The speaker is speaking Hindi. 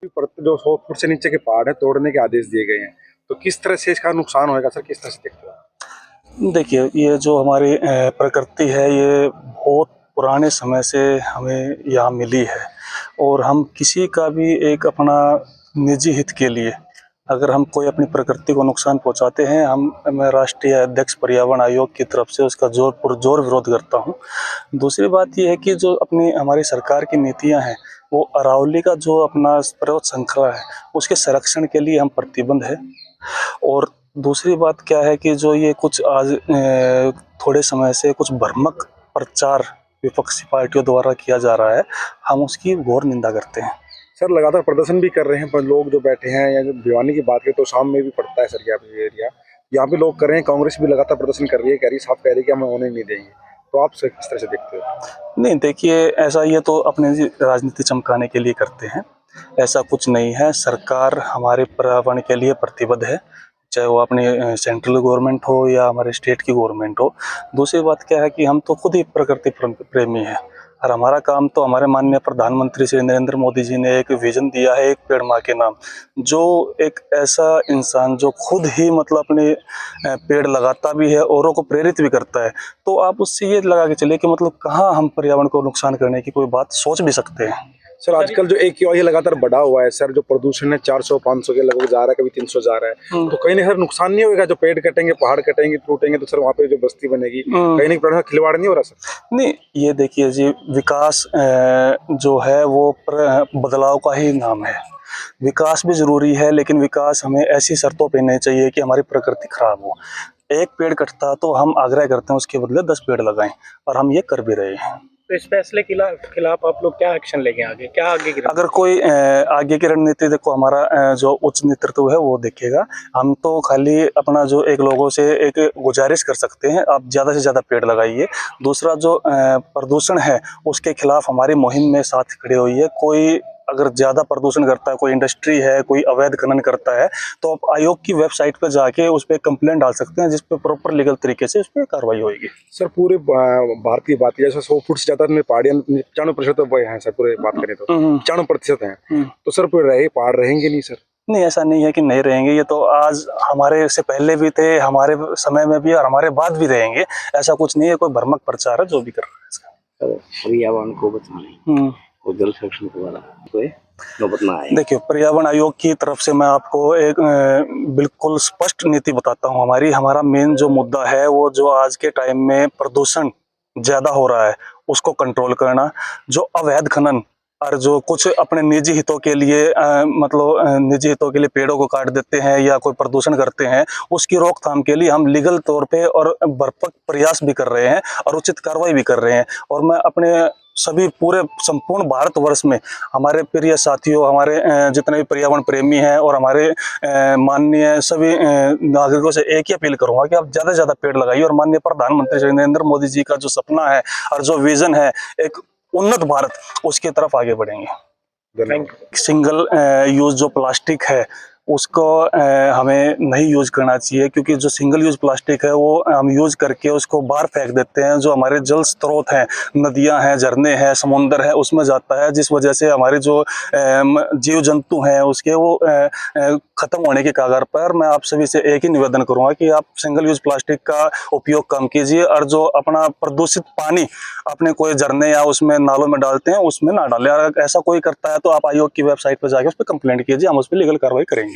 जो 100 फुट से नीचे के पहाड़ है तोड़ने के आदेश दिए गए हैं, तो किस तरह से इसका नुकसान होएगा सर, किस तरह से देखते हो? देखिए, ये जो हमारी प्रकृति है, ये बहुत पुराने समय से हमें यहाँ मिली है और हम किसी का भी एक अपना निजी हित के लिए अगर हम कोई अपनी प्रकृति को नुकसान पहुंचाते हैं, मैं राष्ट्रीय अध्यक्ष पर्यावरण आयोग की तरफ से उसका पुरजोर विरोध करता हूं। दूसरी बात ये है कि जो अपनी हमारी सरकार की नीतियां हैं, वो अरावली का जो अपना पर्वत श्रृंखला है, उसके संरक्षण के लिए हम प्रतिबद्ध है। और दूसरी बात क्या है कि जो ये कुछ आज थोड़े समय से कुछ भ्रामक प्रचार विपक्षी पार्टियों द्वारा किया जा रहा है, हम उसकी घोर निंदा करते हैं। सर लगातार प्रदर्शन भी कर रहे हैं, पर लोग जो बैठे हैं या जो भिवानी की बात करें तो शाम में भी पड़ता है सर, ये एरिया यहाँ पे लोग कर रहे हैं। कांग्रेस भी लगातार प्रदर्शन कर रही है, कह रही साफ कह रही है कि हम होने नहीं देंगे। तो आप सर किस तरह से देखते हो? नहीं, देखिए, ऐसा ये तो अपने राजनीति चमकाने के लिए करते हैं, ऐसा कुछ नहीं है। सरकार हमारे पर्यावरण के लिए प्रतिबद्ध है, चाहे वो अपनी सेंट्रल गवर्नमेंट हो या हमारे स्टेट की गवर्नमेंट हो। दूसरी बात क्या है कि हम तो खुद ही प्रकृति प्रेमी हैं और हमारा काम तो हमारे माननीय प्रधानमंत्री श्री नरेंद्र मोदी जी ने एक विजन दिया है, एक पेड़ माँ के नाम। जो एक ऐसा इंसान जो खुद ही मतलब अपने पेड़ लगाता भी है, औरों को प्रेरित भी करता है, तो आप उससे ये लगा के चलिए कि मतलब कहाँ हम पर्यावरण को नुकसान करने की कोई बात सोच भी सकते हैं। सर आजकल जो AQI लगातार बढ़ा हुआ है सर, जो प्रदूषण है 400-500 के लगभग जा रहा है, कभी 300 जा रहा है, तो कहीं ना सर नुकसान नहीं होगा? जो पेड़ कटेंगे, पहाड़ कटेंगे, टूटेंगे, तो सर वहाँ पे जो बस्ती बनेगी, कहीं ना कहीं खिलवाड़ नहीं हो रहा सर? नहीं, ये देखिए जी, विकास जो है वो बदलाव का ही नाम है। विकास भी जरूरी है, लेकिन विकास हमें ऐसी शर्तों पे नहीं चाहिए कि हमारी प्रकृति खराब हो। एक पेड़ कटता तो हम आग्रह करते हैं उसके बदले 10 पेड़ लगाएं, और हम ये कर भी रहे हैं। तो इस फैसले के खिलाफ आप लोग क्या एक्शन लेंगे आगे, क्या आगे की अगर कोई आगे की रणनीति देखो, हमारा जो उच्च नेतृत्व है वो देखेगा। हम तो खाली अपना जो एक लोगों से एक गुजारिश कर सकते हैं, आप ज़्यादा से ज़्यादा पेड़ लगाइए। दूसरा, जो प्रदूषण है उसके खिलाफ हमारी मुहिम में साथ खड़ी हुई है। कोई अगर ज़्यादा प्रदूषण करता है, कोई इंडस्ट्री है, कोई अवैध खनन करता है, तो आप आयोग की वेबसाइट पर जाके उस पर कंप्लेंट डाल सकते हैं, जिस पे प्रॉपर लीगल तरीके से उस पर कार्रवाई होगी। सर पूरे भारत की बात की जाए, 100 फुट से ज्यादा पहाड़ियाँ 95% वो हैं सर, पूरे बात करें तो 95% हैं। तो सर पूरे पहाड़ रहेंगे नहीं सर? नहीं, ऐसा नहीं है कि नहीं रहेंगे। ये तो आज हमारे से पहले भी थे, हमारे समय में भी, और हमारे बाद भी रहेंगे। ऐसा कुछ नहीं है, कोई भ्रामक प्रचार है जो भी कर रहा है इसका। पर्यावरण को बचाने और जल संरक्षण के बारे में देखिए, पर्यावरण आयोग की तरफ से मैं आपको एक बिल्कुल स्पष्ट नीति बताता हूँ। हमारा मेन जो मुद्दा है वो जो आज के टाइम में प्रदूषण ज्यादा हो रहा है उसको कंट्रोल करना, जो अवैध खनन और जो कुछ अपने निजी हितों के लिए निजी हितों के लिए पेड़ों को काट देते हैं या कोई प्रदूषण करते हैं, उसकी रोकथाम के लिए हम लीगल तौर पे और भरसक प्रयास भी कर रहे हैं और उचित कार्रवाई भी कर रहे हैं। और मैं अपने सभी पूरे संपूर्ण भारतवर्ष में हमारे प्रिय साथियों, हमारे जितने भी पर्यावरण प्रेमी हैं और हमारे माननीय सभी नागरिकों से एक ही अपील करूंगा कि आप ज़्यादा से ज़्यादा पेड़ लगाइए और माननीय प्रधानमंत्री श्री नरेंद्र मोदी जी का जो सपना है और जो विजन है, एक उन्नत भारत, उसकी तरफ आगे बढ़ेंगे। सिंगल यूज जो प्लास्टिक है उसको हमें नहीं यूज करना चाहिए, क्योंकि जो सिंगल यूज प्लास्टिक है वो हम यूज करके उसको बाहर फेंक देते हैं। जो हमारे जल स्रोत हैं, नदियां हैं, झरने हैं, समुंदर है, उसमें जाता है, जिस वजह से हमारे जो जीव जंतु हैं उसके वो खत्म होने के कगार पर। मैं आप सभी से एक ही निवेदन करूंगा कि आप सिंगल यूज प्लास्टिक का उपयोग कम कीजिए और जो अपना प्रदूषित पानी अपने कोई झरने या उसमें नालों में डालते हैं उसमें ना डालें। अगर ऐसा कोई करता है तो आप आयोग की वेबसाइट पर जाकर उस पर कंप्लेंट कीजिए, हम उस पर लीगल कार्रवाई करेंगे।